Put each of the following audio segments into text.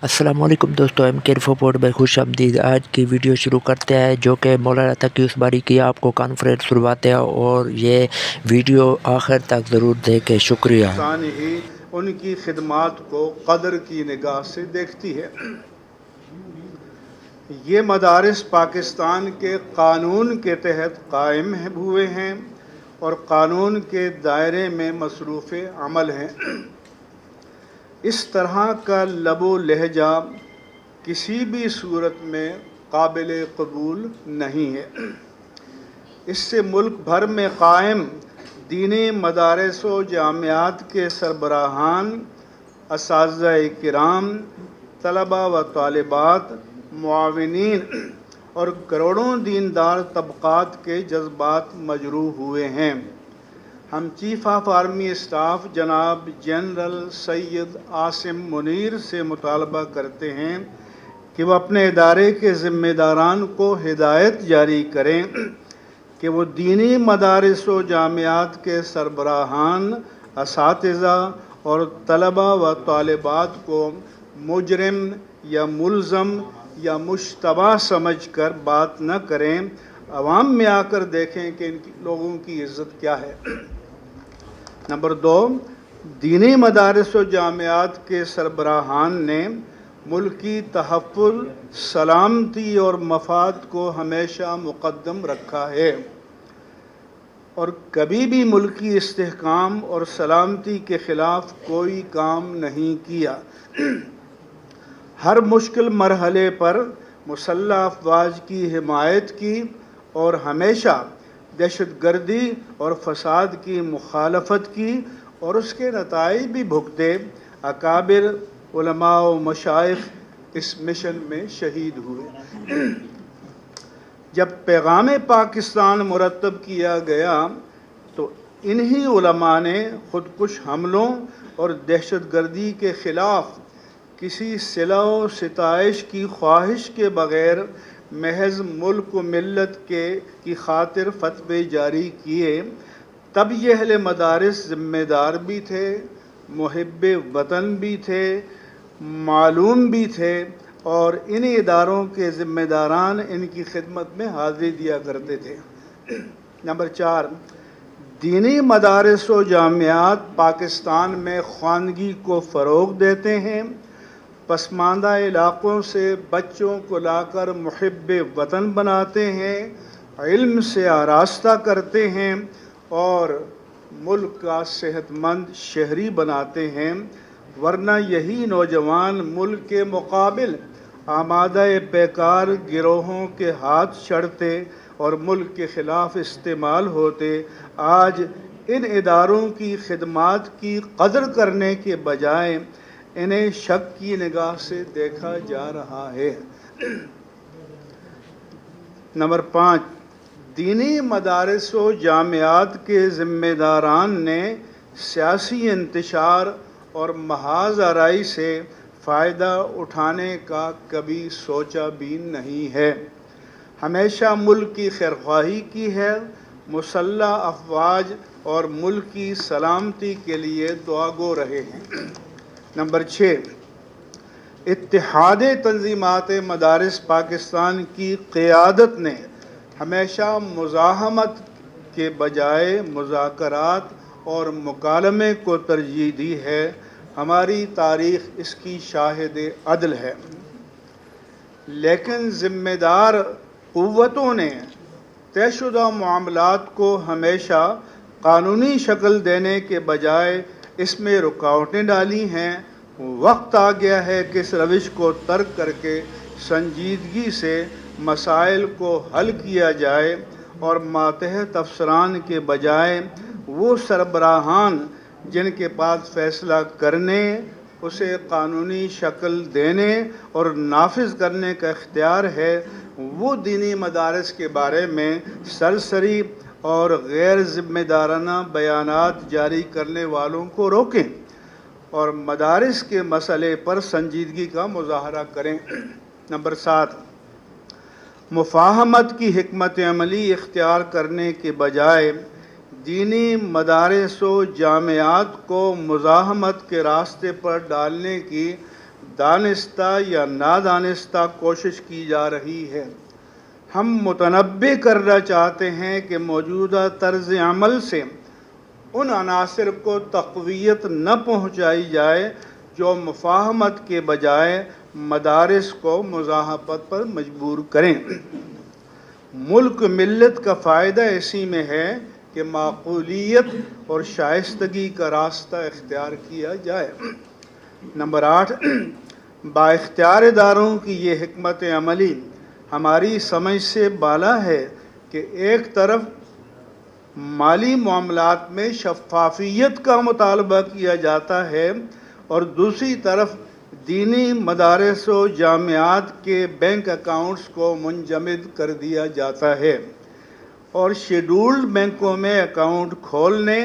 السلام علیکم دوستو، ایم کے رپورٹ میں خوش آمدید۔ آج کی ویڈیو شروع کرتے ہیں جو کہ مولانا تقی عثمانی کی آپ کو کانفرنس سنواتے ہیں، اور یہ ویڈیو آخر تک ضرور دیکھیں۔ شکریہ۔ پاکستان ہی ان کی خدمات کو قدر کی نگاہ سے دیکھتی ہے۔ یہ مدارس پاکستان کے قانون کے تحت قائم ہوئے ہیں اور قانون کے دائرے میں مصروف عمل ہیں۔ اس طرح کا لب و لہجہ کسی بھی صورت میں قابل قبول نہیں ہے۔ اس سے ملک بھر میں قائم دینی مدارس و جامعات کے سربراہان، اساتذہ کرام، طلباء و طالبات، معاونین اور کروڑوں دیندار طبقات کے جذبات مجروح ہوئے ہیں۔ ہم چیف آف آرمی اسٹاف جناب جنرل سید عاصم منیر سے مطالبہ کرتے ہیں کہ وہ اپنے ادارے کے ذمہ داران کو ہدایت جاری کریں کہ وہ دینی مدارس و جامعات کے سربراہان، اساتذہ اور طلباء و طالبات کو مجرم یا ملزم یا مشتبہ سمجھ کر بات نہ کریں۔ عوام میں آ کر دیکھیں کہ ان لوگوں کی عزت کیا ہے۔ نمبر 2، دینی مدارس و جامعات کے سربراہان نے ملکی تحفظ، سلامتی اور مفاد کو ہمیشہ مقدم رکھا ہے اور کبھی بھی ملکی استحکام اور سلامتی کے خلاف کوئی کام نہیں کیا۔ ہر مشکل مرحلے پر مسلح افواج کی حمایت کی اور ہمیشہ دہشت گردی اور فساد کی مخالفت کی اور اس کے نتائج بھی بھگتے۔ اکابر علماء و مشائخ اس مشن میں شہید ہوئے۔ جب پیغام پاکستان مرتب کیا گیا تو انہی علماء نے خودکش حملوں اور دہشت گردی کے خلاف کسی صلح و ستائش کی خواہش کے بغیر محض ملک و ملت کی خاطر فتوے جاری کیے۔ تب یہ اہل مدارس ذمہ دار بھی تھے، محب وطن بھی تھے، معلوم بھی تھے اور ان اداروں کے ذمہ داران ان کی خدمت میں حاضری دیا کرتے تھے۔ نمبر 4، دینی مدارس و جامعات پاکستان میں خواندگی کو فروغ دیتے ہیں، پسماندہ علاقوں سے بچوں کو لا کر محب وطن بناتے ہیں، علم سے آراستہ کرتے ہیں اور ملک کا صحت مند شہری بناتے ہیں، ورنہ یہی نوجوان ملک کے مقابل آمادہ پیکار گروہوں کے ہاتھ چڑھتے اور ملک کے خلاف استعمال ہوتے۔ آج ان اداروں کی خدمات کی قدر کرنے کے بجائے انہیں شک کی نگاہ سے دیکھا جا رہا ہے۔ نمبر 5، دینی مدارس و جامعات کے ذمہ داران نے سیاسی انتشار اور محاذ آرائی سے فائدہ اٹھانے کا کبھی سوچا بھی نہیں ہے۔ ہمیشہ ملک کی خیرخواہی کی ہے، مسلح افواج اور ملک کی سلامتی کے لیے دعاگو رہے ہیں۔ نمبر 6، اتحاد تنظیمات مدارس پاکستان کی قیادت نے ہمیشہ مزاحمت کے بجائے مذاکرات اور مکالمے کو ترجیح دی ہے۔ ہماری تاریخ اس کی شاہد عدل ہے۔ لیکن ذمہ دار قوتوں نے طے شدہ معاملات کو ہمیشہ قانونی شکل دینے کے بجائے اس میں رکاوٹیں ڈالی ہیں۔ وقت آ گیا ہے کہ اس روش کو ترک کر کے سنجیدگی سے مسائل کو حل کیا جائے اور ماتحت افسران کے بجائے وہ سربراہان جن کے پاس فیصلہ کرنے، اسے قانونی شکل دینے اور نافذ کرنے کا اختیار ہے، وہ دینی مدارس کے بارے میں سرسری اور غیر ذمہ دارانہ بیانات جاری کرنے والوں کو روکیں اور مدارس کے مسئلے پر سنجیدگی کا مظاہرہ کریں۔ نمبر 7، مفاہمت کی حکمت عملی اختیار کرنے کے بجائے دینی مدارس و جامعات کو مزاحمت کے راستے پر ڈالنے کی دانستہ یا نادانستہ کوشش کی جا رہی ہے۔ ہم متنبع کرنا چاہتے ہیں کہ موجودہ طرز عمل سے ان عناصر کو تقویت نہ پہنچائی جائے جو مفاہمت کے بجائے مدارس کو مزاحمت پر مجبور کریں۔ ملک ملت کا فائدہ اسی میں ہے کہ معقولیت اور شائستگی کا راستہ اختیار کیا جائے۔ نمبر 8، با اختیار اداروں کی یہ حکمت عملی ہماری سمجھ سے بالا ہے کہ ایک طرف مالی معاملات میں شفافیت کا مطالبہ کیا جاتا ہے اور دوسری طرف دینی مدارس و جامعات کے بینک اکاؤنٹس کو منجمد کر دیا جاتا ہے اور شیڈولڈ بینکوں میں اکاؤنٹ کھولنے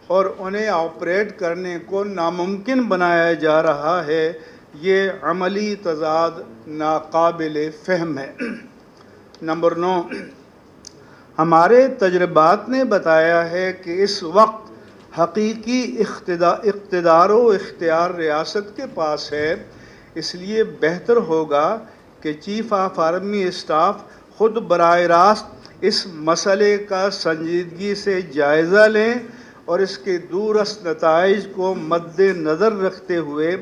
اور انہیں آپریٹ کرنے کو ناممکن بنایا جا رہا ہے۔ یہ عملی تضاد ناقابل فہم ہے۔ نمبر 9، ہمارے تجربات نے بتایا ہے کہ اس وقت حقیقی اقتدار و اختیار ریاست کے پاس ہے، اس لیے بہتر ہوگا کہ چیف آف آرمی اسٹاف خود براہ راست اس مسئلے کا سنجیدگی سے جائزہ لیں اور اس کے دوررس نتائج کو مد نظر رکھتے ہوئے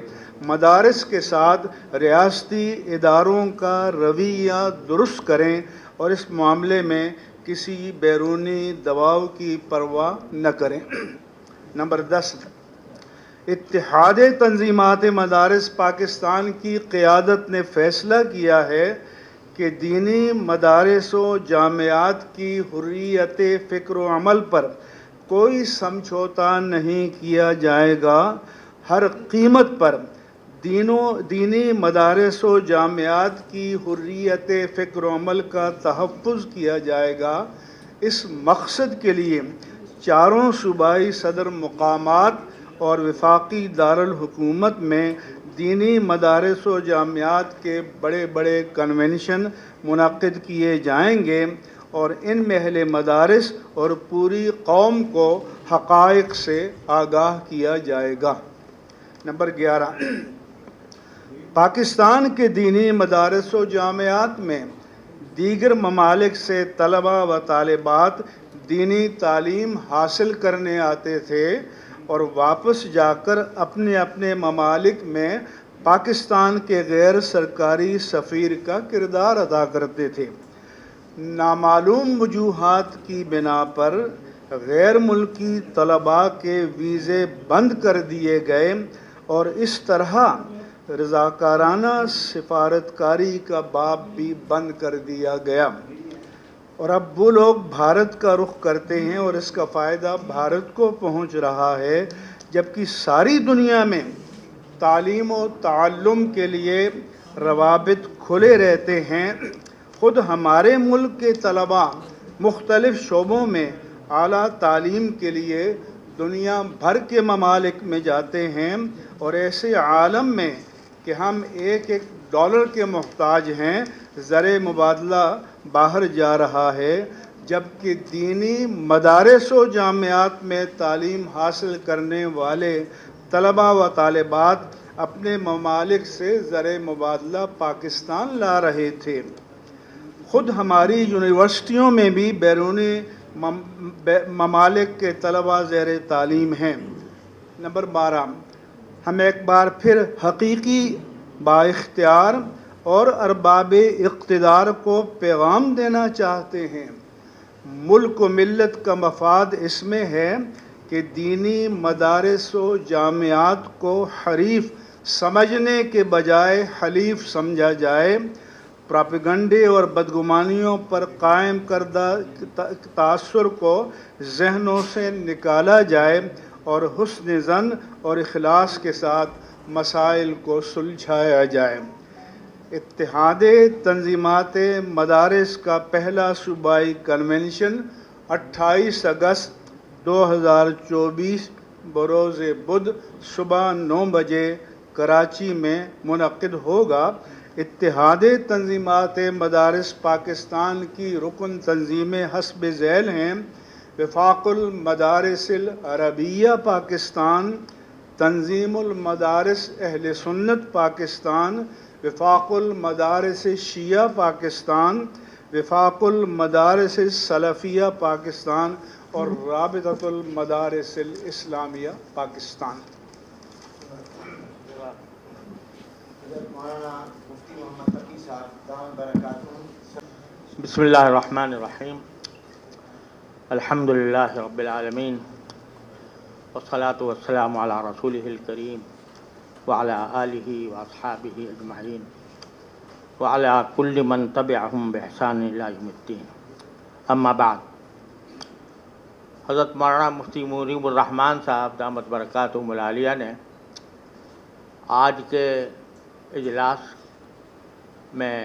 مدارس کے ساتھ ریاستی اداروں کا رویہ درست کریں اور اس معاملے میں کسی بیرونی دباؤ کی پرواہ نہ کریں۔ نمبر 10، اتحاد تنظیمات مدارس پاکستان کی قیادت نے فیصلہ کیا ہے کہ دینی مدارس و جامعات کی حریت فکر و عمل پر کوئی سمجھوتہ نہیں کیا جائے گا۔ ہر قیمت پر دینی مدارس و جامعات کی حریت فکر و عمل کا تحفظ کیا جائے گا۔ اس مقصد کے لیے چاروں صوبائی صدر مقامات اور وفاقی دارالحکومت میں دینی مدارس و جامعات کے بڑے بڑے کنونشن منعقد کیے جائیں گے اور ان میں اہل مدارس اور پوری قوم کو حقائق سے آگاہ کیا جائے گا۔ نمبر 11، پاکستان کے دینی مدارس و جامعات میں دیگر ممالک سے طلباء و طالبات دینی تعلیم حاصل کرنے آتے تھے اور واپس جا کر اپنے اپنے ممالک میں پاکستان کے غیر سرکاری سفیر کا کردار ادا کرتے تھے۔ نامعلوم وجوہات کی بنا پر غیر ملکی طلباء کے ویزے بند کر دیے گئے اور اس طرح رضاکارانہ سفارتکاری کا باب بھی بند کر دیا گیا، اور اب وہ لوگ بھارت کا رخ کرتے ہیں اور اس کا فائدہ بھارت کو پہنچ رہا ہے، جبکہ ساری دنیا میں تعلیم و تعلم کے لیے روابط کھلے رہتے ہیں۔ خود ہمارے ملک کے طلباء مختلف شعبوں میں اعلیٰ تعلیم کے لیے دنیا بھر کے ممالک میں جاتے ہیں، اور ایسے عالم میں کہ ہم ایک ڈالر کے محتاج ہیں، زر مبادلہ باہر جا رہا ہے، جبکہ دینی مدارس و جامعات میں تعلیم حاصل کرنے والے طلباء و طالبات اپنے ممالک سے زر مبادلہ پاکستان لا رہے تھے۔ خود ہماری یونیورسٹیوں میں بھی بیرونی ممالک کے طلباء زیر تعلیم ہیں۔ نمبر 12، ہم ایک بار پھر حقیقی با اختیار اور ارباب اقتدار کو پیغام دینا چاہتے ہیں۔ ملک و ملت کا مفاد اس میں ہے کہ دینی مدارس و جامعات کو حریف سمجھنے کے بجائے حلیف سمجھا جائے، پراپیگنڈے اور بدگمانیوں پر قائم کردہ تاثر کو ذہنوں سے نکالا جائے اور حسن ظن اور اخلاص کے ساتھ مسائل کو سلجھایا جائے۔ اتحاد تنظیمات مدارس کا پہلا صوبائی کنونشن 28 اگست 2024 بروز بدھ صبح 9 بجے کراچی میں منعقد ہوگا۔ اتحاد تنظیمات مدارس پاکستان کی رکن تنظیمیں حسب ذیل ہیں: وفاق المدارس العربیہ پاکستان، تنظیم المدارس اہل سنت پاکستان، وفاق المدارس شیعہ پاکستان، وفاق المدارس سلفیہ پاکستان اور رابطۃ المدارس الاسلامیہ پاکستان۔ بسم اللہ الرحمن الرحیم، الحمد للہ رب العالمین، والصلاة والسلام علی رسولہ الکریم وعلی آلہ واصحابہ اجمعین وعلی کل من تبعہم بإحسان الی یوم الدین، اما بعد۔ حضرت مولانا مفتی منیب الرحمن صاحب دامت برکاتہم العالیہ نے آج کے اجلاس میں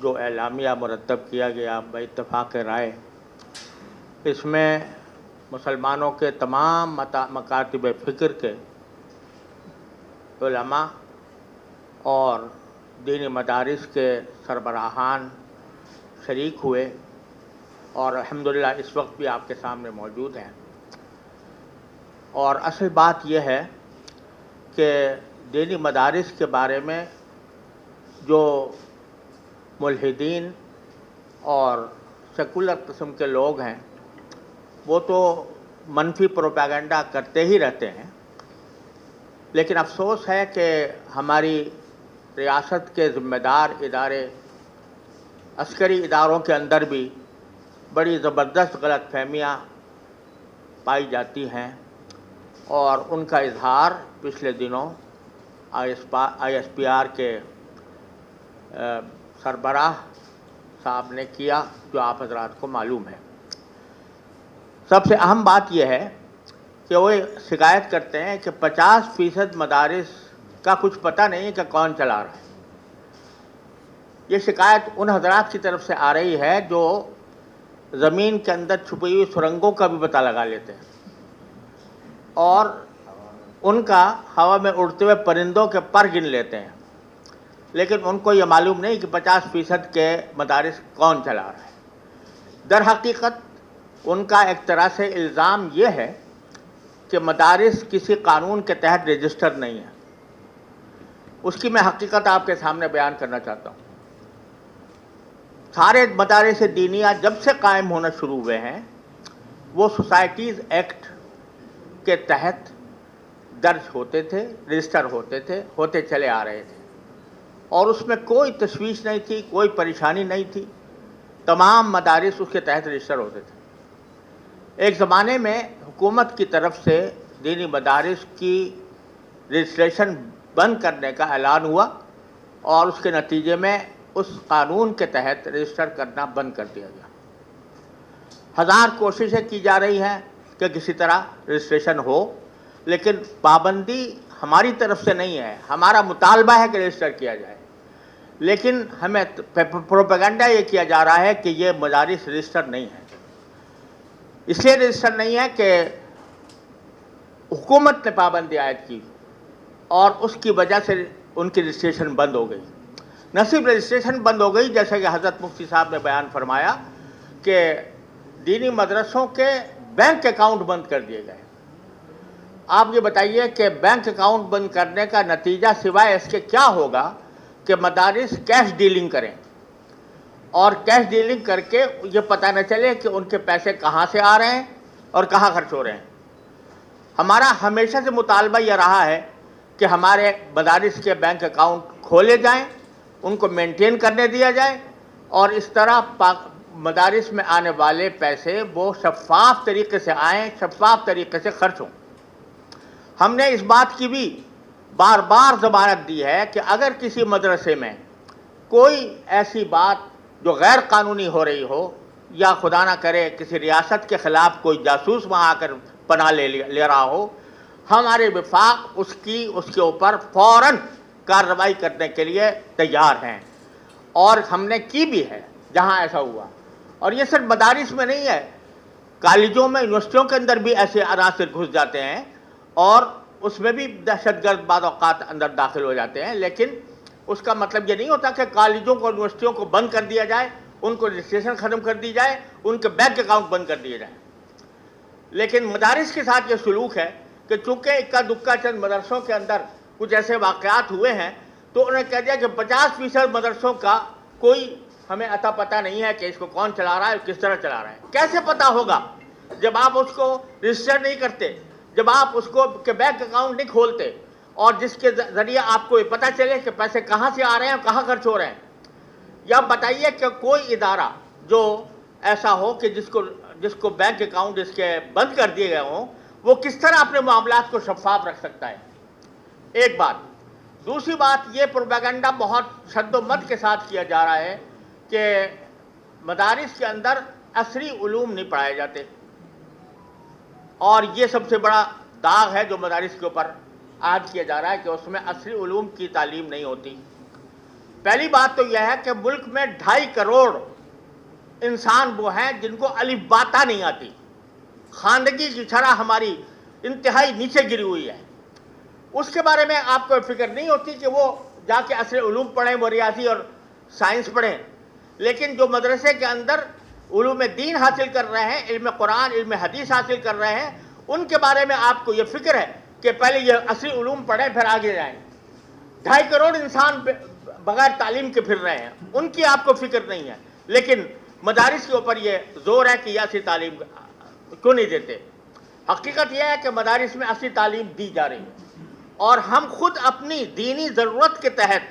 جو اعلامیہ مرتب کیا گیا باتفاق رائے، اس میں مسلمانوں کے تمام مکاتب فکر کے علماء اور دینی مدارس کے سربراہان شریک ہوئے، اور الحمدللہ اس وقت بھی آپ کے سامنے موجود ہیں۔ اور اصل بات یہ ہے کہ دینی مدارس کے بارے میں جو ملحدین اور سیکولر قسم کے لوگ ہیں وہ تو منفی پروپیگنڈا کرتے ہی رہتے ہیں، لیکن افسوس ہے کہ ہماری ریاست کے ذمہ دار ادارے، عسکری اداروں کے اندر بھی بڑی زبردست غلط فہمیاں پائی جاتی ہیں، اور ان کا اظہار پچھلے دنوں آئی ایس پی آر کے سربراہ صاحب نے کیا، جو آپ حضرات کو معلوم ہے۔ سب سے اہم بات یہ ہے کہ وہ شکایت کرتے ہیں کہ 50% مدارس کا کچھ پتہ نہیں ہے کہ کون چلا رہا ہے۔ یہ شکایت ان حضرات کی طرف سے آ رہی ہے جو زمین کے اندر چھپی ہوئی سرنگوں کا بھی پتہ لگا لیتے ہیں، اور ان کا ہوا میں اڑتے ہوئے پرندوں کے پر گن لیتے ہیں، لیکن ان کو یہ معلوم نہیں کہ 50% کے مدارس کون چلا رہا ہے۔ در حقیقت ان کا ایک طرح سے الزام یہ ہے کہ مدارس کسی قانون کے تحت رجسٹر نہیں ہے۔ اس کی میں حقیقت آپ کے سامنے بیان کرنا چاہتا ہوں۔ سارے مدارس دینیہ جب سے قائم ہونا شروع ہوئے ہیں وہ سوسائٹیز ایکٹ کے تحت درج ہوتے تھے، رجسٹر ہوتے تھے، ہوتے چلے آ رہے تھے، اور اس میں کوئی تشویش نہیں تھی، کوئی پریشانی نہیں تھی، تمام مدارس اس کے تحت رجسٹر ہوتے تھے۔ ایک زمانے میں حکومت کی طرف سے دینی مدارس کی رجسٹریشن بند کرنے کا اعلان ہوا، اور اس کے نتیجے میں اس قانون کے تحت رجسٹر کرنا بند کر دیا گیا۔ ہزار کوششیں کی جا رہی ہیں کہ کسی طرح رجسٹریشن ہو، لیکن پابندی ہماری طرف سے نہیں ہے، ہمارا مطالبہ ہے کہ رجسٹر کیا جائے، لیکن ہمیں پروپیگنڈا یہ کیا جا رہا ہے کہ یہ مدارس رجسٹر نہیں ہے۔ اس لیے رجسٹر نہیں ہے کہ حکومت نے پابندی عائد کی، اور اس کی وجہ سے ان کی رجسٹریشن بند ہو گئی۔ نہ صرف رجسٹریشن بند ہو گئی، جیسا کہ حضرت مفتی صاحب نے بیان فرمایا کہ دینی مدرسوں کے بینک اکاؤنٹ بند کر دیے گئے۔ آپ یہ بتائیے کہ بینک اکاؤنٹ بند کرنے کا نتیجہ سوائے اس کے کیا ہوگا کہ مدارس کیش ڈیلنگ کریں، اور کیش ڈیلنگ کر کے یہ پتہ نہ چلے کہ ان کے پیسے کہاں سے آ رہے ہیں اور کہاں خرچ ہو رہے ہیں۔ ہمارا ہمیشہ سے مطالبہ یہ رہا ہے کہ ہمارے مدارس کے بینک اکاؤنٹ کھولے جائیں، ان کو مینٹین کرنے دیا جائے، اور اس طرح مدارس میں آنے والے پیسے وہ شفاف طریقے سے آئیں، شفاف طریقے سے خرچ ہوں۔ ہم نے اس بات کی بھی بار بار ضمانت دی ہے کہ اگر کسی مدرسے میں کوئی ایسی بات جو غیر قانونی ہو رہی ہو، یا خدا نہ کرے کسی ریاست کے خلاف کوئی جاسوس وہاں آ کر پناہ لے رہا ہو، ہمارے وفاق اس کے اوپر فوراً کارروائی کرنے کے لیے تیار ہیں، اور ہم نے کی بھی ہے جہاں ایسا ہوا۔ اور یہ صرف مدارس میں نہیں ہے، کالجوں میں، یونیورسٹیوں کے اندر بھی ایسے عناصر گھس جاتے ہیں، اور اس میں بھی دہشت گرد بعض اوقات اندر داخل ہو جاتے ہیں، لیکن اس کا مطلب یہ نہیں ہوتا کہ کالجوں کو، یونیورسٹیوں کو بند کر دیا جائے، ان کو رجسٹریشن ختم کر دی جائے، ان کے بینک اکاؤنٹ بند کر دیے جائیں۔ لیکن مدارس کے ساتھ یہ سلوک ہے کہ چونکہ اکا دکا چند مدرسوں کے اندر کچھ ایسے واقعات ہوئے ہیں تو انہوں نے کہہ دیا کہ 50% مدرسوں کا کوئی ہمیں عطا پتہ نہیں ہے کہ اس کو کون چلا رہا ہے کس طرح چلا رہا ہے. کیسے پتہ ہوگا جب آپ اس کو رجسٹر نہیں کرتے, جب آپ اس کو کہ بینک اکاؤنٹ نہیں کھولتے, اور جس کے ذریعے آپ کو یہ پتہ چلے کہ پیسے کہاں سے آ رہے ہیں اور کہاں خرچ ہو رہے ہیں. یا بتائیے کہ کوئی ادارہ جو ایسا ہو کہ جس کو بینک اکاؤنٹ اس کے بند کر دیے گئے ہوں, وہ کس طرح اپنے معاملات کو شفاف رکھ سکتا ہے. ایک بات. دوسری بات, یہ پروپیگنڈا بہت شد و مد کے ساتھ کیا جا رہا ہے کہ مدارس کے اندر عصری علوم نہیں پڑھائے جاتے, اور یہ سب سے بڑا داغ ہے جو مدارس کے اوپر عائد کیا جا رہا ہے کہ اس میں عصری علوم کی تعلیم نہیں ہوتی. پہلی بات تو یہ ہے کہ ملک میں 2.5 کروڑ انسان وہ ہیں جن کو الف باتا نہیں آتی. خواندگی کی شرح ہماری انتہائی نیچے گری ہوئی ہے. اس کے بارے میں آپ کو فکر نہیں ہوتی کہ وہ جا کے عصری علوم پڑھیں, وہ ریاضی اور سائنس پڑھیں. لیکن جو مدرسے کے اندر علوم دین حاصل کر رہے ہیں, علم قرآن علم حدیث حاصل کر رہے ہیں, ان کے بارے میں آپ کو یہ فکر ہے کہ پہلے یہ عصری علوم پڑھیں پھر آگے جائیں. 2.5 کروڑ انسان بغیر تعلیم کے پھر رہے ہیں, ان کی آپ کو فکر نہیں ہے. لیکن مدارس کے اوپر یہ زور ہے کہ یہ عصری تعلیم کیوں نہیں دیتے. حقیقت یہ ہے کہ مدارس میں عصری تعلیم دی جا رہی ہے, اور ہم خود اپنی دینی ضرورت کے تحت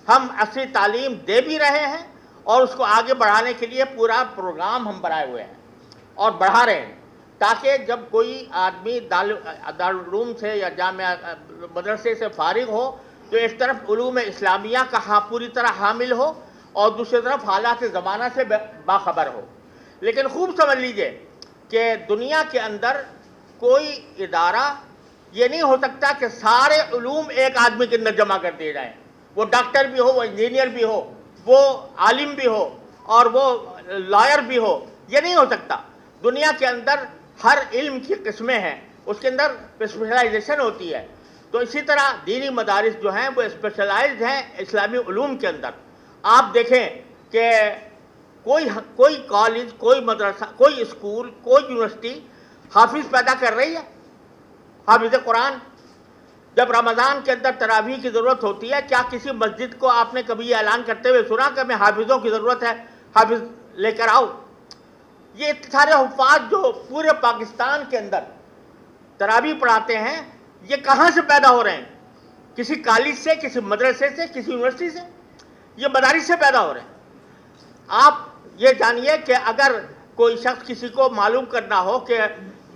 ہم عصری تعلیم دے بھی رہے ہیں, اور اس کو آگے بڑھانے کے لیے پورا پروگرام ہم بنائے ہوئے ہیں اور بڑھا رہے ہیں, تاکہ جب کوئی آدمی دارالعلوم سے یا جامعہ مدرسے سے فارغ ہو تو ایک طرف علوم اسلامیہ کا پوری طرح حامل ہو, اور دوسری طرف حالات زمانہ سے باخبر ہو. لیکن خوب سمجھ لیجئے کہ دنیا کے اندر کوئی ادارہ یہ نہیں ہو سکتا کہ سارے علوم ایک آدمی کے اندر جمع کر دیے جائیں. وہ ڈاکٹر بھی ہو, وہ انجینئر بھی ہو, وہ عالم بھی ہو, اور وہ لائر بھی ہو. یہ نہیں ہو سکتا. دنیا کے اندر ہر علم کی قسمیں ہیں, اس کے اندر اسپیشلائزیشن ہوتی ہے. تو اسی طرح دینی مدارس جو ہیں وہ اسپیشلائزڈ ہیں اسلامی علوم کے اندر. آپ دیکھیں کہ کوئی کالج, کوئی مدرسہ, کوئی اسکول, کوئی یونیورسٹی حافظ پیدا کر رہی ہے, حافظ قرآن. جب رمضان کے اندر تراویح کی ضرورت ہوتی ہے, کیا کسی مسجد کو آپ نے کبھی یہ اعلان کرتے ہوئے سنا کہ ہمیں حافظوں کی ضرورت ہے, حافظ لے کر آؤ؟ یہ سارے حفاظ جو پورے پاکستان کے اندر تراویح پڑھاتے ہیں, یہ کہاں سے پیدا ہو رہے ہیں؟ کسی کالج سے, کسی مدرسے سے, کسی یونیورسٹی سے؟ یہ مدارس سے پیدا ہو رہے ہیں. آپ یہ جانیے کہ اگر کوئی شخص کسی کو معلوم کرنا ہو کہ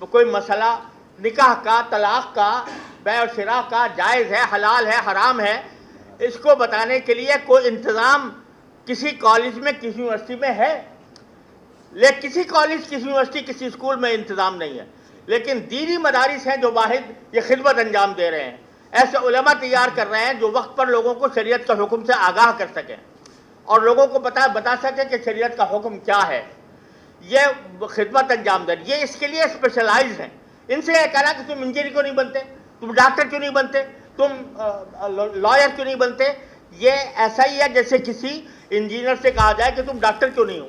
کوئی مسئلہ نکاح کا, طلاق کا, بیع و شراء کا جائز ہے, حلال ہے, حرام ہے, اس کو بتانے کے لیے کوئی انتظام کسی کالج میں, کسی یونیورسٹی میں ہے؟ لیکن کسی کالج, کسی یونیورسٹی, کسی اسکول میں انتظام نہیں ہے. لیکن دینی مدارس ہیں جو واحد یہ خدمت انجام دے رہے ہیں. ایسے علماء تیار کر رہے ہیں جو وقت پر لوگوں کو شریعت کا حکم سے آگاہ کر سکیں, اور لوگوں کو بتا سکیں کہ شریعت کا حکم کیا ہے. یہ خدمت انجام دے. یہ اس کے لیے اسپیشلائز ہیں. ان سے یہ کہنا کہ تم انجینئر کیوں نہیں بنتے, تم ڈاکٹر کیوں نہیں بنتے, تم لائر کیوں نہیں بنتے, یہ ایسا ہی ہے جیسے کسی انجینئر سے کہا جائے کہ تم ڈاکٹر کیوں نہیں ہو,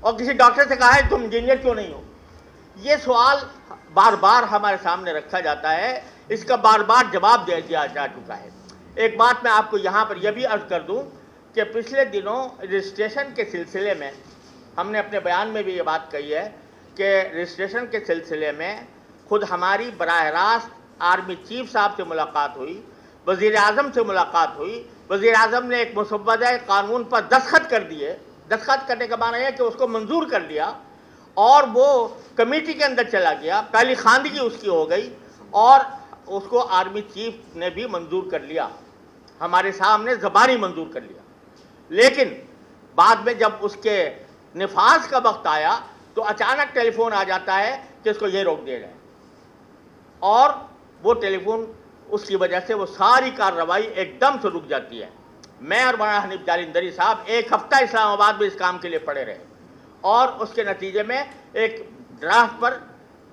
اور کسی ڈاکٹر سے کہا ہے تم انجینئر کیوں نہیں ہو. یہ سوال بار بار ہمارے سامنے رکھا جاتا ہے, اس کا بار بار جواب دے دیا جا چکا ہے. ایک بات میں آپ کو یہاں پر یہ بھی عرض کر دوں کہ پچھلے دنوں رجسٹریشن کے سلسلے میں ہم نے اپنے بیان میں بھی یہ بات کہی ہے کہ رجسٹریشن کے سلسلے میں خود ہماری براہ راست آرمی چیف صاحب سے ملاقات ہوئی, وزیر اعظم سے ملاقات ہوئی. وزیر اعظم نے ایک مسودہ قانون پر دستخط کر دیے. دستخط کرنے کا معنی ہے کہ اس کو منظور کر لیا, اور وہ کمیٹی کے اندر چلا گیا. پہلی خواندگی اس کی ہو گئی, اور اس کو آرمی چیف نے بھی منظور کر لیا, ہمارے سامنے زبانی منظور کر لیا. لیکن بعد میں جب اس کے نفاذ کا وقت آیا تو اچانک ٹیلی فون آ جاتا ہے کہ اس کو یہ روک دیا جائے, اور وہ ٹیلی فون اس کی وجہ سے وہ ساری کارروائی ایک دم سے رک جاتی ہے. میں اور مولانا حنیف جالندری صاحب 1 ہفتہ اسلام آباد میں اس کام کے لیے پڑے رہے, اور اس کے نتیجے میں ایک ڈرافٹ پر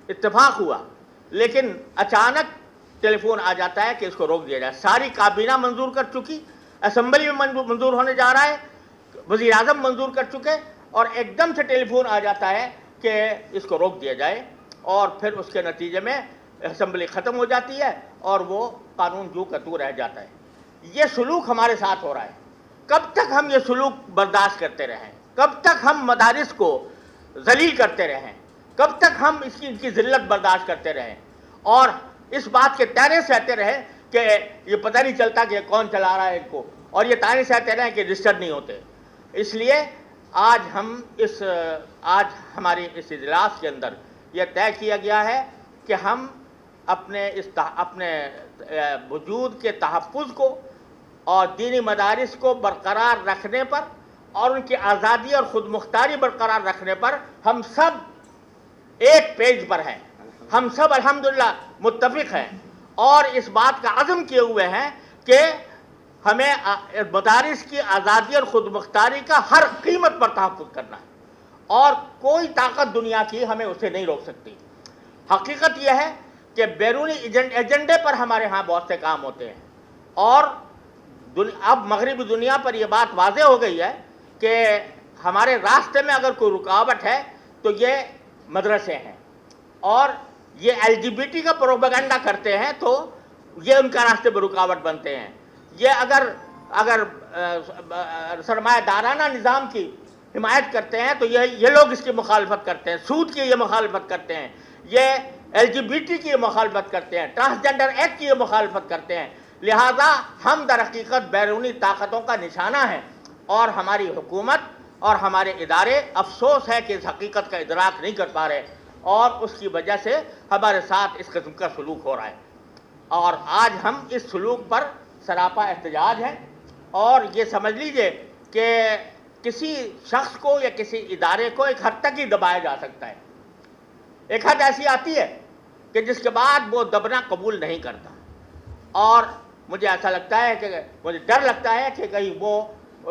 اتفاق ہوا. لیکن اچانک ٹیلی فون آ جاتا ہے کہ اس کو روک دیا جائے. ساری کابینہ منظور کر چکی, اسمبلی میں منظور ہونے جا رہا ہے, وزیر اعظم منظور کر چکے, اور ایک دم سے ٹیلی فون آ جاتا ہے کہ اس کو روک دیا جائے. اور پھر اس کے نتیجے میں اسمبلی ختم ہو جاتی ہے اور وہ قانون جو کا تو رہ جاتا ہے. یہ سلوک ہمارے ساتھ ہو رہا ہے. کب تک ہم یہ سلوک برداشت کرتے رہیں؟ کب تک ہم مدارس کو ذلیل کرتے رہیں؟ کب تک ہم ان کی ذلت برداشت کرتے رہیں اور اس بات کے تانے سہتے رہیں کہ یہ پتہ نہیں چلتا کہ کون چلا رہا ہے ان کو، اور یہ تانے سہتے رہیں کہ رجسٹر نہیں ہوتے؟ اس لیے آج ہماری اس اجلاس کے اندر یہ طے کیا گیا ہے کہ ہم اپنے وجود کے تحفظ کو اور دینی مدارس کو برقرار رکھنے پر اور ان کی آزادی اور خود مختاری برقرار رکھنے پر ہم سب ایک پیج پر ہیں. ہم سب الحمدللہ متفق ہیں اور اس بات کا عزم کیے ہوئے ہیں کہ ہمیں مدارس کی آزادی اور خود مختاری کا ہر قیمت پر تحفظ کرنا ہے اور کوئی طاقت دنیا کی ہمیں اسے نہیں روک سکتی. حقیقت یہ ہے کہ بیرونی ایجنڈے پر ہمارے ہاں بہت سے کام ہوتے ہیں اور اب مغربی دنیا پر یہ بات واضح ہو گئی ہے کہ ہمارے راستے میں اگر کوئی رکاوٹ ہے تو یہ مدرسے ہیں اور یہ ایل جی بی ٹی کا پروپیگنڈا کرتے ہیں تو یہ ان کا راستے پر رکاوٹ بنتے ہیں. یہ اگر سرمایہ دارانہ نظام کی حمایت کرتے ہیں تو یہ لوگ اس کی مخالفت کرتے ہیں. سود کی یہ مخالفت کرتے ہیں, یہ ایل جی بی ٹی کی یہ مخالفت کرتے ہیں, ٹرانسجنڈر ایکٹ کی یہ مخالفت کرتے ہیں. لہذا ہم در حقیقت بیرونی طاقتوں کا نشانہ ہیں اور ہماری حکومت اور ہمارے ادارے افسوس ہے کہ اس حقیقت کا ادراک نہیں کر پا رہے اور اس کی وجہ سے ہمارے ساتھ اس قسم کا سلوک ہو رہا ہے. اور آج ہم اس سلوک پر سراپا احتجاج ہیں اور یہ سمجھ لیجئے کہ کسی شخص کو یا کسی ادارے کو ایک حد تک ہی دبایا جا سکتا ہے. ایک حد ایسی آتی ہے کہ جس کے بعد وہ دبنا قبول نہیں کرتا اور مجھے ایسا لگتا ہے کہ مجھے ڈر لگتا ہے کہ کہیں وہ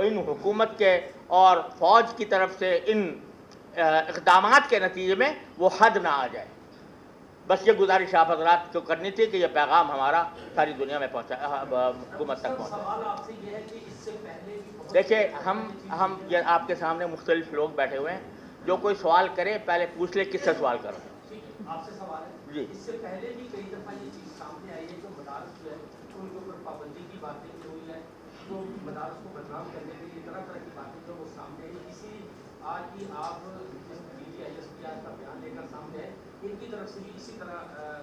ان حکومت کے اور فوج کی طرف سے ان اقدامات کے نتیجے میں وہ حد نہ آ جائے. بس یہ گزارش آپ حضرات کو کرنی تھی کہ یہ پیغام ہمارا ساری دنیا میں پہنچا, حکومت تک پہنچا. دیکھیے ہم یہ آپ کے سامنے مختلف لوگ بیٹھے ہوئے ہیں, جو کوئی سوال کرے پہلے پوچھ لے کس سے سوال کرو. آپ سے سوال ہے جی. اس سے پہلے بھی کئی دفعہ یہ چیز سامنے آئی ہے جو مدارس جو ہے ان کے اوپر پابندی کی باتیں کی ہوئی ہیں, جو مدارس کو بدنام کرنے کے لیے طرح طرح کی باتیں جو وہ سامنے آئی. اسی آج کی آپ جس ڈی آئی ایس پی آج کا بیان لے کر سامنے ہے, ان کی طرف سے بھی اسی طرح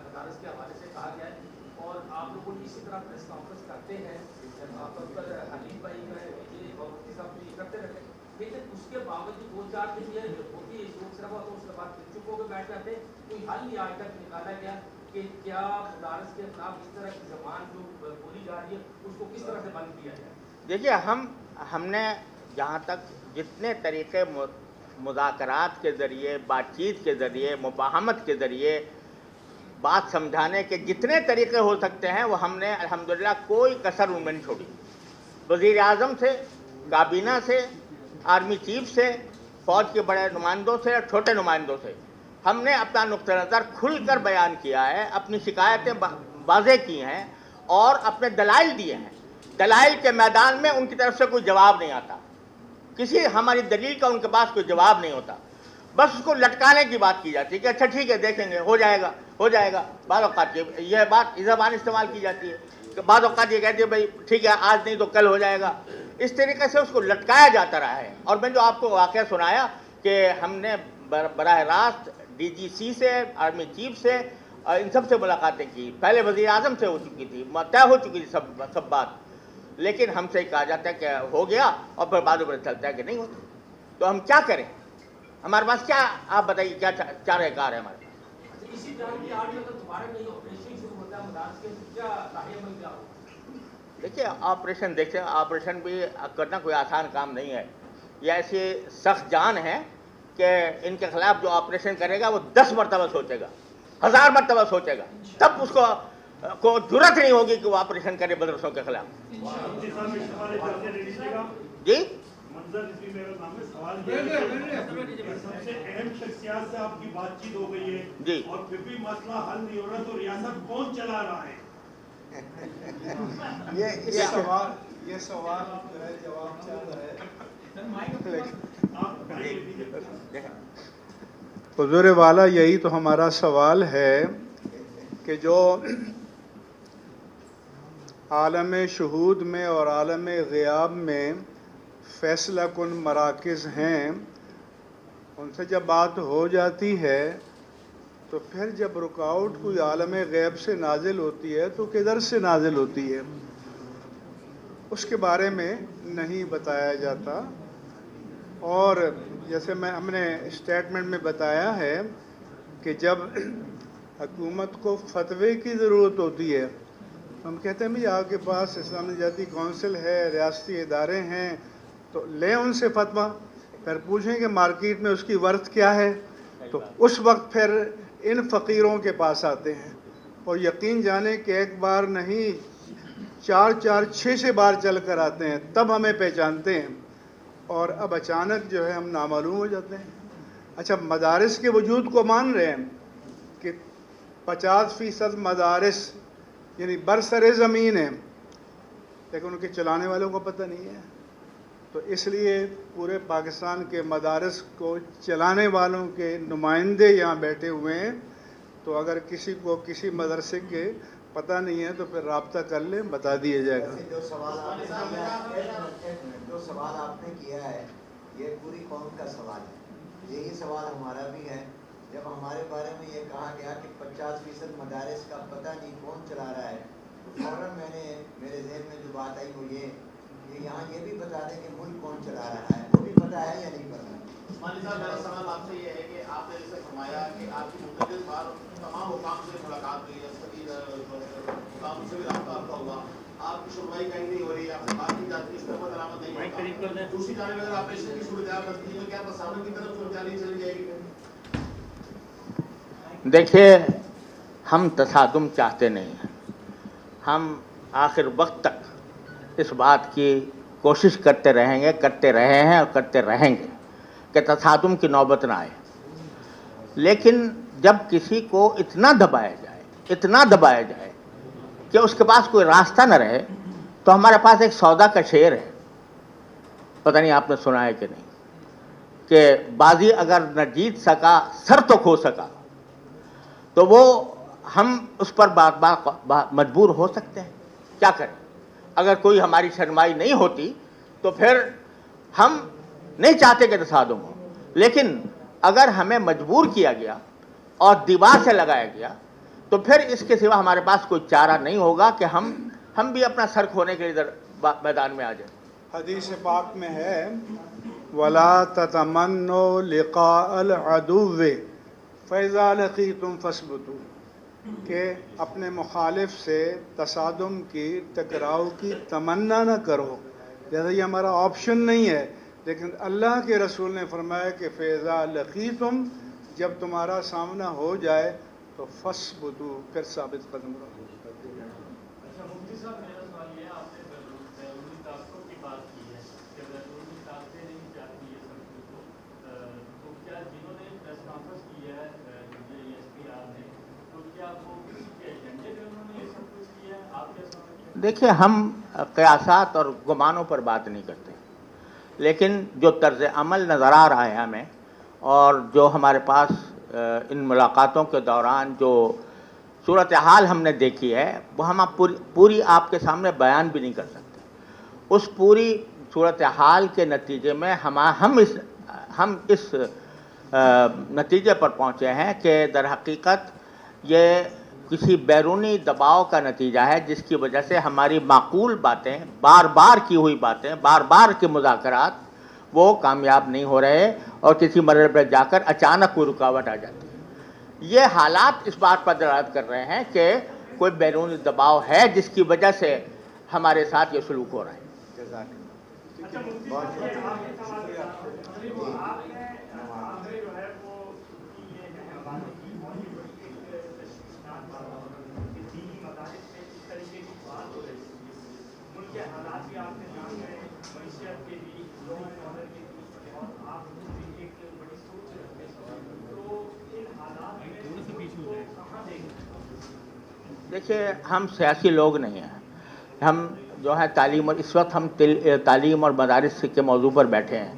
مدارس کے حوالے سے کہا گیا ہے اور آپ لوگوں نے اسی طرح پریس کانفرنس کرتے ہیں. آپ پر حلیف بھائی اور مفتی صاحب بھی کرتے رہتے ہیں, لیکن اس کے باوجود دو چار دن یہ ہوتی ہے شوق شرابہ تو اس کے بعد چپ ہو کے بیٹھ جاتے ہیں. کوئی حل نہیں آج تک نکالا گیا کہ کیا مدارس کے خلاف اس طرح کی زبان جو بولی جا رہی ہے اس کو کس طرح سے بند کیا جائے. دیکھیے ہم نے جہاں تک جتنے طریقے مذاکرات کے ذریعے, بات چیت کے ذریعے, مفاہمت کے ذریعے بات سمجھانے کے جتنے طریقے ہو سکتے ہیں وہ ہم نے الحمدللہ کوئی کسر ان میں نہیں چھوڑی. وزیر اعظم سے, کابینہ سے, آرمی چیف سے, فوج کے بڑے نمائندوں سے اور چھوٹے نمائندوں سے ہم نے اپنا نقطہ نظر کھل کر بیان کیا ہے, اپنی شکایتیں واضح کی ہیں اور اپنے دلائل دیے ہیں. دلائل کے میدان میں ان کی طرف سے کوئی جواب نہیں آتا, کسی ہماری دلیل کا ان کے پاس کوئی جواب نہیں ہوتا. بس اس کو لٹکانے کی بات کی جاتی ہے کہ اچھا ٹھیک ہے دیکھیں گے, ہو جائے گا. بعض اوقات یہ بات زبان استعمال کی جاتی ہے کہ بعض اوقات یہ کہتی ہے بھائی ٹھیک ہے آج نہیں تو کل ہو جائے گا. اس طریقے سے اس کو لٹکایا جاتا رہا ہے. اور میں جو آپ کو واقعہ سنایا کہ ہم نے براہ راست ڈی جی سی سے, آرمی چیف سے, ان سب سے ملاقاتیں کی. پہلے وزیر اعظم سے ہو چکی تھی, طے ہو چکی تھی سب بات, لیکن ہم سے کہا جاتا ہے کہ ہو گیا اور پھر بعد میں چلتا ہے کہ نہیں ہوتا. تو ہم کیا کریں؟ ہمارے پاس کیا, آپ بتائیے کیا چارہ کار ہے ہمارے پاس. اسی جان کی آڑ میں اگر دوبارہ نہیں آپریشن شروع ہوتا ہے مدارس کے, کیا راہ عمل کیا ہوگا؟ دیکھیے آپریشن بھی کرنا کوئی آسان کام نہیں ہے. یہ ایسی سخت جان ہے کہ ان کے خلاف جو آپریشن کرے گا وہ 10 مرتبہ سوچے گا, 1000 مرتبہ سوچے گا, تب اس کو جرأت نہیں ہوگی کہ وہ آپریشن کرے مدرسوں کے خلاف. جی سب سے اہم شخصیات سے آپ کی بات چیت ہو گئی ہے جی, اور پھر بھی مسئلہ حل نہیں ہو رہا, تو ریاست کون چلا رہا ہے؟ یہ سوال جو ہے جواب چاہتا ہے. حضور والا یہی تو ہمارا سوال ہے کہ جو عالم شہود میں اور عالم غیاب میں فیصلہ کن مراکز ہیں، ان سے جب بات ہو جاتی ہے تو پھر جب رکاوٹ کوئی عالم غیب سے نازل ہوتی ہے تو کدھر سے نازل ہوتی ہے اس کے بارے میں نہیں بتایا جاتا۔ اور جیسے ہم نے اسٹیٹمنٹ میں بتایا ہے کہ جب حکومت کو فتوے کی ضرورت ہوتی ہے، ہم کہتے ہیں بھئی آپ کے پاس اسلامی نجاتی کونسل ہے، ریاستی ادارے ہیں، تو لیں ان سے فتویٰ، پھر پوچھیں کہ مارکیٹ میں اس کی ورتھ کیا ہے، تو اس وقت پھر ان فقیروں کے پاس آتے ہیں۔ اور یقین جانیں کہ ایک بار نہیں 4 6 بار چل کر آتے ہیں، تب ہمیں پہچانتے ہیں، اور اب اچانک جو ہے ہم نامعلوم ہو جاتے ہیں۔ اچھا، مدارس کے وجود کو مان رہے ہیں کہ 50% مدارس یعنی برسر زمین ہیں، لیکن ان کے چلانے والوں کو پتہ نہیں ہے۔ تو اس لیے پورے پاکستان کے مدارس کو چلانے والوں کے نمائندے یہاں بیٹھے ہوئے ہیں، تو اگر کسی کو کسی مدرسے کے پتہ نہیں ہے تو پھر رابطہ کر لیں، بتا دیا جائے گا۔ جو سوال آپ نے کیا ہے یہ پوری قوم کا سوال ہے، یہی سوال ہمارا بھی ہے۔ جب ہمارے بارے میں یہ کہا گیا کہ 50% مدارس کا پتہ نہیں کون چلا رہا ہے، تو فوراً میرے ذہن میں جو بات آئی وہ یہ کہ یہاں یہ بھی بتا دیں کہ ملک کون چلا رہا ہے، وہ بھی پتہ ہے یا نہیں پتہ؟ عثمانی صاحب، میرا سوال آپ سے یہ ہے کہ آپ نے جیسے فرمایا کہ آپ کی متعدد بار تمام حکام سے ملاقات ہوئی، حکام سے بھی رابطہ آپ کا ہوا، آپ کی سنوائی کہیں نہیں ہو رہی، آپ سے بات کی جاتی ہے، اس پر علامت نہیں ہوتا۔ دوسری جانب اگر آپریشن کی صورتحال بنتی ہے تو کیا تصادم کی طرف صورتحال نہیں چلی جائے گی؟ دیکھیے، ہم تصادم چاہتے نہیں ہیں، ہم آخر وقت تک اس بات کی کوشش کرتے رہیں گے، کرتے رہے ہیں اور کرتے رہیں گے کہ تصادم کی نوبت نہ آئے۔ لیکن جب کسی کو اتنا دبایا جائے کہ اس کے پاس کوئی راستہ نہ رہے، تو ہمارے پاس ایک سودا کا شعر ہے، پتہ نہیں آپ نے سنا ہے کہ نہیں، کہ بازی اگر نہ جیت سکا سر تو کھو سکا، تو وہ ہم اس پر مجبور ہو سکتے ہیں، کیا کریں؟ اگر کوئی ہماری شرمائی نہیں ہوتی تو پھر ہم نہیں چاہتے کہ تصادم ہو، لیکن اگر ہمیں مجبور کیا گیا اور دیوار سے لگایا گیا تو پھر اس کے سوا ہمارے پاس کوئی چارہ نہیں ہوگا کہ ہم بھی اپنا سر کھونے کے لیے میدان میں آ جائیں۔ حدیث پاک میں ہے وَلَا تَتَمَنُّوا لِقَاءَ الْعَدُوِّ فَإِذَا لَقِيتُمْ فَاثْبُتُوا، کہ اپنے مخالف سے تصادم کی، ٹکراؤ کی تمنا نہ کرو، جیسا یہ ہمارا آپشن نہیں ہے، لیکن اللہ کے رسول نے فرمایا کہ فَإِذَا لَقِيتُمْ، جب تمہارا سامنا ہو جائے تو فَاثْبُتُوا، پھر ثابت قدم رہو۔ اچھا مفتی صاحب، میرا سوال یہ ہے، آپ نے بیرونی طاقتوں کی بات کی ہے کہ بیرونی طاقتیں نہیں چاہتی یہ سب کچھ، تو کیا جنہوں نے پریس کانفرنس کی ہے ESPR نے، تو کیا وہ کسی کے ایجنڈے میں انہوں نے یہ سب کچھ کیا ہے؟ آپ کیا سمجھتے ہیں؟ دیکھیں، ہم قیاسات اور گمانوں پر بات نہیں کرتے، لیکن جو طرز عمل نظر آ رہا ہے ہمیں، اور جو ہمارے پاس ان ملاقاتوں کے دوران جو صورتحال ہم نے دیکھی ہے، وہ ہم پوری آپ کے سامنے بیان بھی نہیں کر سکتے۔ اس پوری صورتحال کے نتیجے میں ہم اس نتیجے پر پہنچے ہیں کہ در حقیقت یہ کسی بیرونی دباؤ کا نتیجہ ہے، جس کی وجہ سے ہماری معقول باتیں، بار بار کی ہوئی باتیں، بار بار کے مذاکرات وہ کامیاب نہیں ہو رہے، اور کسی مرحلے پر جا کر اچانک کوئی رکاوٹ آ جاتی ہے۔ یہ حالات اس بات پر دلالت کر رہے ہیں کہ کوئی بیرونی دباؤ ہے جس کی وجہ سے ہمارے ساتھ یہ سلوک ہو رہا ہے۔ اچھا مفتی صاحب، یہ آپ کے سوال ہے، آپ نے جو ہے وہ یہ حوالے کی بہت بڑی ایک تشویشناک بات کہ دینی مدارس میں اس طریقے کی بات ہو رہی ہے، ملک کے حالات بھی آپ نے جان رہے ہیں، معیشت کے بھی، لوگ آڈر کے بھی، اور آپ بھی ایک بڑی سوچ رکھتے ہیں، تو ان حالات میں کو کہاں دیکھیں؟ دیکھیے، ہم سیاسی لوگ نہیں ہیں، ہم جو ہے تعلیم، اور اس وقت ہم تعلیم اور مدارس کے موضوع پر بیٹھے ہیں۔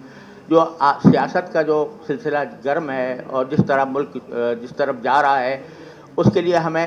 جو سیاست کا جو سلسلہ گرم ہے اور جس طرح ملک جس طرف جا رہا ہے، اس کے لیے ہمیں